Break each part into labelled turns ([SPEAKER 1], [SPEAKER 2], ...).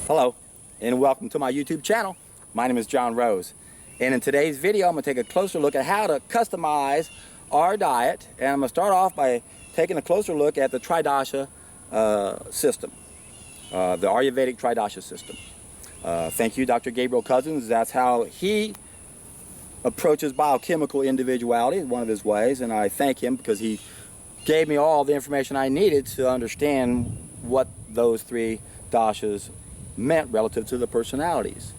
[SPEAKER 1] Hello and welcome to my YouTube channel. My name is John Rose, and in today's video I'm going to take a closer look at how to customize our diet, and I'm going to start off by taking a closer look at the Tridosha system, the Ayurvedic Tridosha system. Thank you, Dr. Gabriel Cousens. That's how he approaches biochemical individuality, one of his ways, and I thank him because he gave me all the information I needed to understand what those three dashas meant relative to the personalities.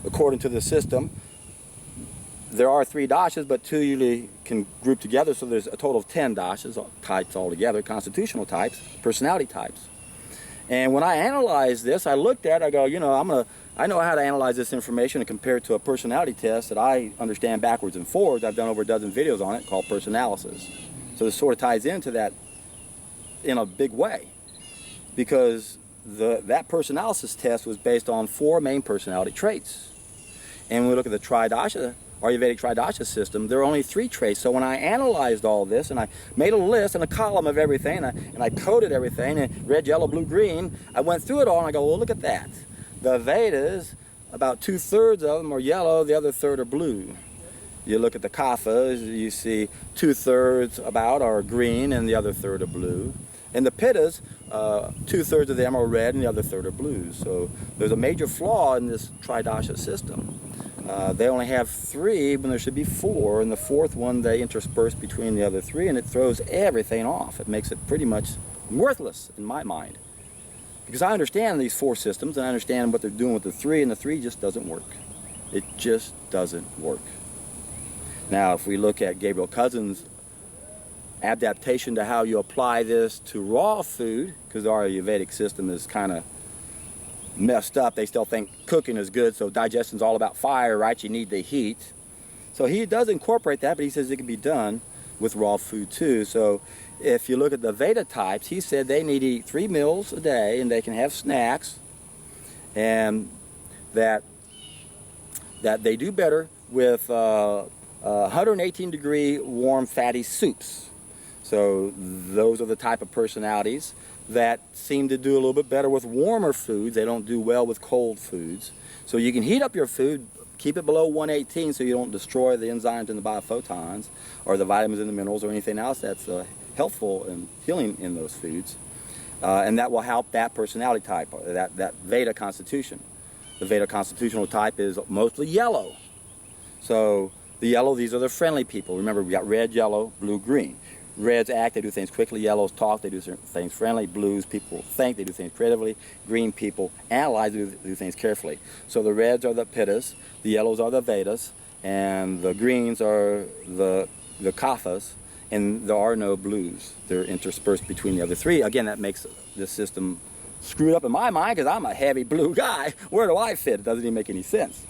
[SPEAKER 1] According to the system, there are three dashas, but two usually can group together, so there's a total of 10 dashas, types altogether, constitutional types, personality types. And when I analyzed this, I looked at it, I go, you know, I know how to analyze this information and compare it to a personality test that I understand backwards and forwards. I've done over a dozen videos on it called Personalize. So this sort of ties into that in a big way, because that Personalize test was based on 4 main personality traits. And when we look at the Tridosha, Ayurvedic Tridosha system, there are only 3 traits. So when I analyzed all this and I made a list and a column of everything and I coded everything in red, yellow, blue, green, I went through it all and I go, well, look at that. The Vedas, about 2/3 of them are yellow, the other third are blue. You look at the Kaphas, you see 2/3 about are green and the other third are blue. And the Pittas, 2/3 of them are red and the other third are blue. So there's a major flaw in this Tridosha system. They only have 3 when there should be 4, and the 4th one they intersperse between the other 3, and it throws everything off. It makes it pretty much worthless in my mind. Because I understand these 4 systems and I understand what they're doing with the 3, and the 3 just doesn't work. It just doesn't work. Now if we look at Gabriel Cousens' adaptation to how you apply this to raw food, because our Ayurvedic system is kind of messed up. They still think cooking is good, so digestion's all about fire, right? You need the heat. So he does incorporate that, but he says it can be done with raw food too. So if you look at the Veda types, he said they need to eat 3 meals a day and they can have snacks, and that they do better with 118 degree warm fatty soups. So those are the type of personalities that seem to do a little bit better with warmer foods. They don't do well with cold foods. So you can heat up your food, keep it below 118 so you don't destroy the enzymes and the biophotons or the vitamins and the minerals or anything else that's helpful and healing in those foods. And that will help that personality type, that Veda constitution. The Veda constitutional type is mostly yellow. So the yellow, these are the friendly people. Remember, we got red, yellow, blue, green. Reds act, they do things quickly. Yellows talk, they do things friendly. Blues, people think, they do things creatively. Green, people analyze, they do things carefully. So the reds are the Pittas, the yellows are the Vedas, and the greens are the Kaphas, and there are no blues. They're interspersed between the other 3. Again, that makes this system screwed up in my mind because I'm a heavy blue guy. Where do I fit? It doesn't even make any sense.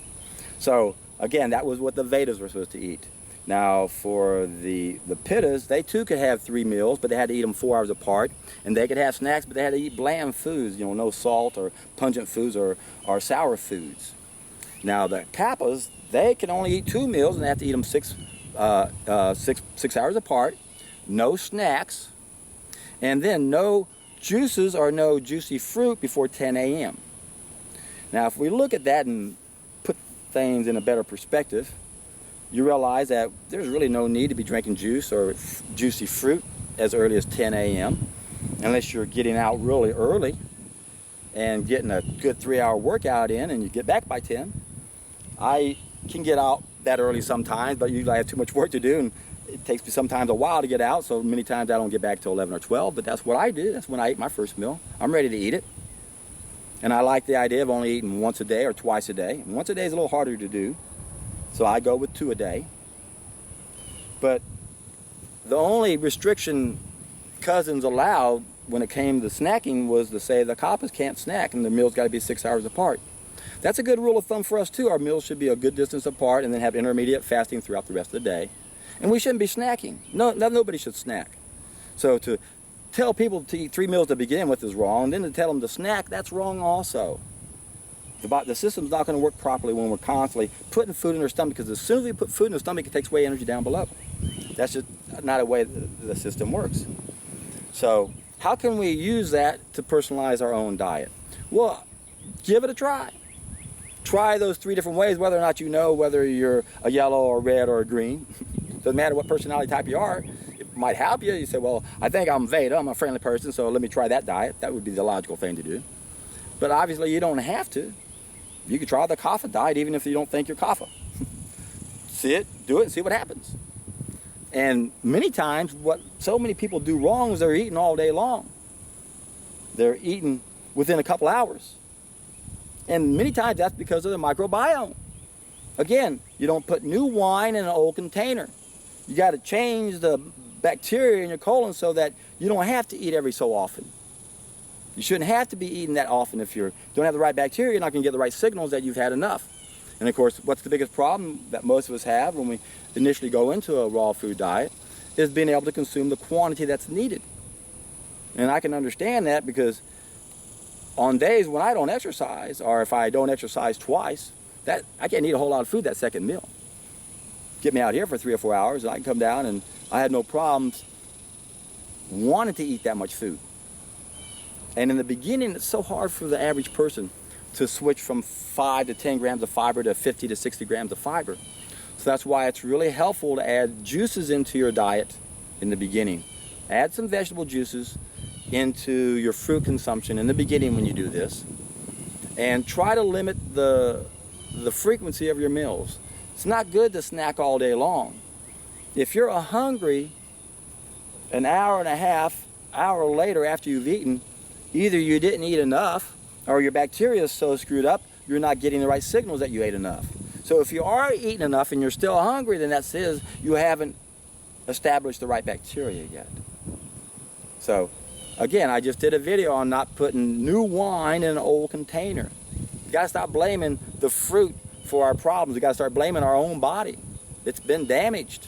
[SPEAKER 1] So again, that was what the Vedas were supposed to eat. Now for the Pittas, they too could have 3 meals, but they had to eat them 4 hours apart. And they could have snacks, but they had to eat bland foods, you know, no salt or pungent foods or sour foods. Now the Kappas, they can only eat 2 meals and they have to eat them 6 hours apart, no snacks, and then no juices or no juicy fruit before 10 a.m. Now if we look at that and put things in a better perspective, you realize that there's really no need to be drinking juice or juicy fruit as early as 10 a.m. unless you're getting out really early and getting a good 3-hour workout in and you get back by 10. I can get out that early sometimes, but usually I have too much work to do and it takes me sometimes a while to get out, so many times I don't get back till 11 or 12, but that's what I do. That's when I eat my first meal. I'm ready to eat it. And I like the idea of only eating once a day or twice a day. And once a day is a little harder to do. So I go with 2 a day. But the only restriction Cousens allowed when it came to snacking was to say the Kaphas can't snack and the meals got to be 6 hours apart. That's a good rule of thumb for us too. Our meals should be a good distance apart and then have intermediate fasting throughout the rest of the day. And we shouldn't be snacking. Nobody should snack. So to tell people to eat 3 meals to begin with is wrong, and then to tell them to snack, that's wrong also. The system's not going to work properly when we're constantly putting food in our stomach, because as soon as we put food in the stomach, it takes away energy down below. That's just not a way the system works. So how can we use that to personalize our own diet? Well, give it a try. Try those 3 different ways, whether or not you know whether you're a yellow or red or a green. Doesn't matter what personality type you are. It might help you. You say, well, I think I'm Veda, I'm a friendly person, so let me try that diet. That would be the logical thing to do. But obviously you don't have to. You could try the Kapha diet even if you don't think you're Kapha. See it, do it, and see what happens. And many times what so many people do wrong is they're eating all day long. They're eating within a couple hours. And many times that's because of the microbiome. Again, you don't put new wine in an old container. You got to change the bacteria in your colon so that you don't have to eat every so often. You shouldn't have to be eating that often. If you don't have the right bacteria, you're not going to get the right signals that you've had enough. And of course, what's the biggest problem that most of us have when we initially go into a raw food diet is being able to consume the quantity that's needed. And I can understand that because on days when I don't exercise, or if I don't exercise twice, that I can't eat a whole lot of food that second meal. Get me out here for 3 or 4 hours and I can come down and I had no problems wanting to eat that much food. And in the beginning, it's so hard for the average person to switch from 5 to 10 grams of fiber to 50 to 60 grams of fiber. So that's why it's really helpful to add juices into your diet in the beginning. Add some vegetable juices into your fruit consumption in the beginning when you do this. And try to limit the frequency of your meals. It's not good to snack all day long. If you're hungry an hour and a half, hour later after you've eaten, either you didn't eat enough or your bacteria is so screwed up you're not getting the right signals that you ate enough. So if you are eating enough and you're still hungry, then that says you haven't established the right bacteria yet. So again, I just did a video on not putting new wine in an old container. You got to stop blaming the fruit for our problems. We got to start blaming our own body. It's been damaged,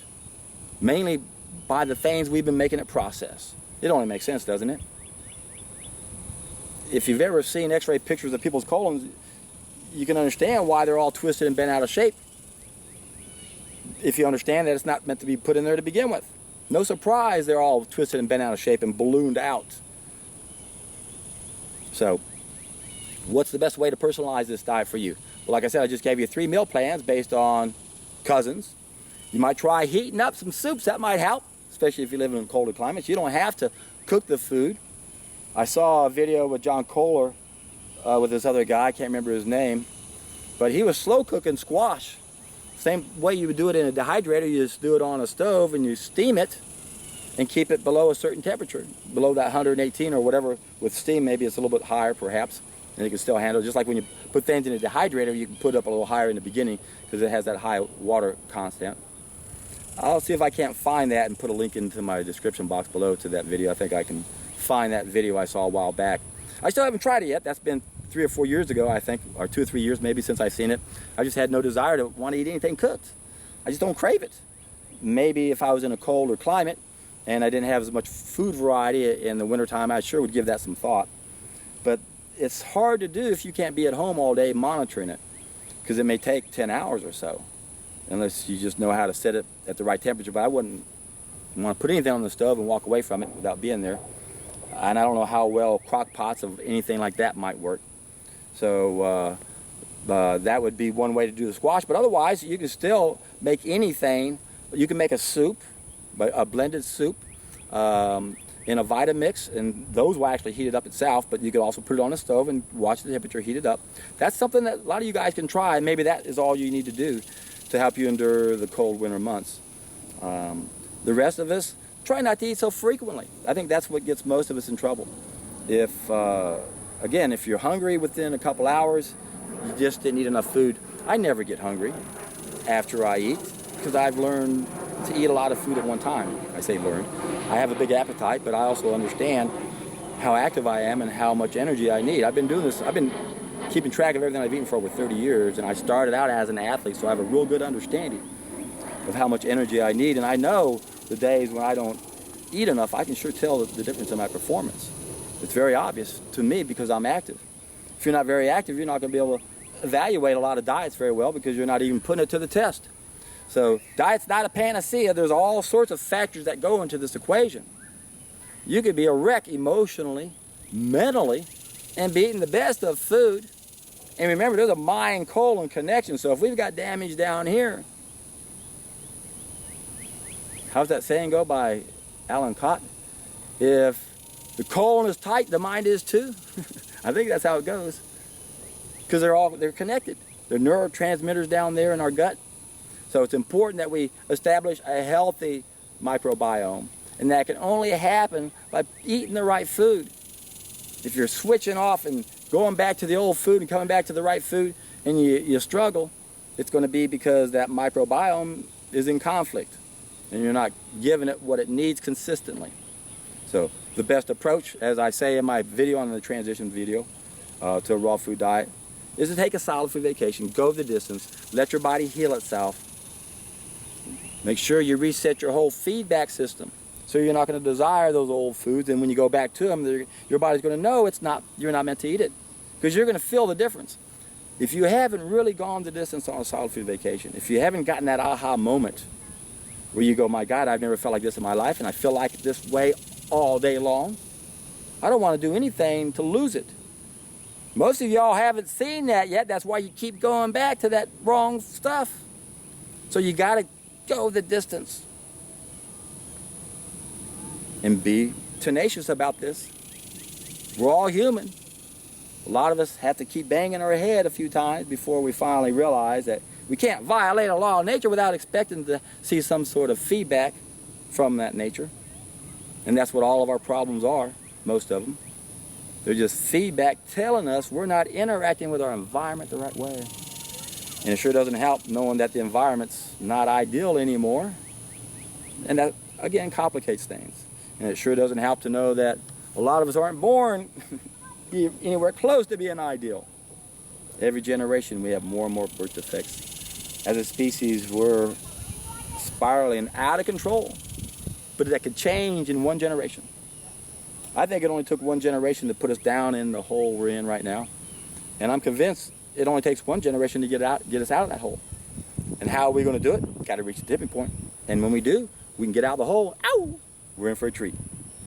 [SPEAKER 1] mainly by the things we've been making it process. It only makes sense, doesn't it? If you've ever seen x-ray pictures of people's colons, you can understand why they're all twisted and bent out of shape. If you understand that it's not meant to be put in there to begin with. No surprise they're all twisted and bent out of shape and ballooned out. So, what's the best way to personalize this diet for you? Well, like I said, I just gave you 3 meal plans based on cousins. You might try heating up some soups. That might help, especially if you live in colder climates. You don't have to cook the food. I saw a video with John Kohler with this other guy. I can't remember his name. But he was slow cooking squash. Same way you would do it in a dehydrator. You just do it on a stove and you steam it and keep it below a certain temperature. Below that 118 or whatever. With steam, maybe it's a little bit higher perhaps. And you can still handle it. Just like when you put things in a dehydrator, you can put it up a little higher in the beginning because it has that high water constant. I'll see if I can't find that and put a link into my description box below to that video. I think I can find that video I saw a while back. I still haven't tried it yet. That's been 3 or 4 years ago, I think, or 2 or 3 years maybe since I've seen it. I just had no desire to want to eat anything cooked. I just don't crave it. Maybe if I was in a colder climate and I didn't have as much food variety in the wintertime, I sure would give that some thought. But it's hard to do if you can't be at home all day monitoring it, because it may take 10 hours or so, unless you just know how to set it at the right temperature. But I wouldn't want to put anything on the stove and walk away from it without being there. And I don't know how well crock pots of anything like that might work. So that would be one way to do the squash. But otherwise, you can still make anything. You can make a soup, a blended soup, in a Vitamix, and those will actually heat it up itself, but you could also put it on the stove and watch the temperature heat it up. That's something that a lot of you guys can try, and maybe that is all you need to do to help you endure the cold winter months. The rest of us, try not to eat so frequently. I think that's what gets most of us in trouble. If, again, if you're hungry within a couple hours, you just didn't eat enough food. I never get hungry after I eat, because I've learned to eat a lot of food at one time. I say learned. I have a big appetite, but I also understand how active I am and how much energy I need. I've been doing this, I've been keeping track of everything I've eaten for over 30 years, and I started out as an athlete, so I have a real good understanding of how much energy I need, and I know the days when I don't eat enough, I can sure tell the difference in my performance. It's very obvious to me because I'm active. If you're not very active, you're not going to be able to evaluate a lot of diets very well because you're not even putting it to the test. So diet's not a panacea. There's all sorts of factors that go into this equation. You could be a wreck emotionally, mentally, and be eating the best of food And remember, there's a mind-colon connection. So if we've got damage down here, how's that saying go by Alan Cotton? If the colon is tight, the mind is too. I think that's how it goes. Because they're connected. They're neurotransmitters down there in our gut. So it's important that we establish a healthy microbiome. And that can only happen by eating the right food. If you're switching off and going back to the old food and coming back to the right food and you struggle, it's going to be because that microbiome is in conflict and you're not giving it what it needs consistently. So the best approach, as I say in my video on the transition video to a raw food diet, is to take a solid food vacation, go the distance, let your body heal itself. Make sure you reset your whole feedback system so you're not going to desire those old foods, and when you go back to them, your body's going to know you're not meant to eat it, because you're going to feel the difference. If you haven't really gone the distance on a solid food vacation, if you haven't gotten that aha moment where you go, my God, I've never felt like this in my life, and I feel like this way all day long, I don't want to do anything to lose it. Most of y'all haven't seen that yet. That's why you keep going back to that wrong stuff. So you got to go the distance and be tenacious about this. We're all human. A lot of us have to keep banging our head a few times before we finally realize that we can't violate a law of nature without expecting to see some sort of feedback from that nature. And that's what all of our problems are, most of them. They're just feedback telling us we're not interacting with our environment the right way. And it sure doesn't help knowing that the environment's not ideal anymore. And that, again, complicates things. And it sure doesn't help to know that a lot of us aren't born anywhere close to being ideal. Every generation we have more and more birth defects. As a species, we're spiraling out of control. But that could change in one generation. I think it only took one generation to put us down in the hole we're in right now. And I'm convinced it only takes one generation to get us out of that hole. And how are we going to do it? Got to reach the tipping point. And when we do, we can get out of the hole. Ow! We're in for a treat.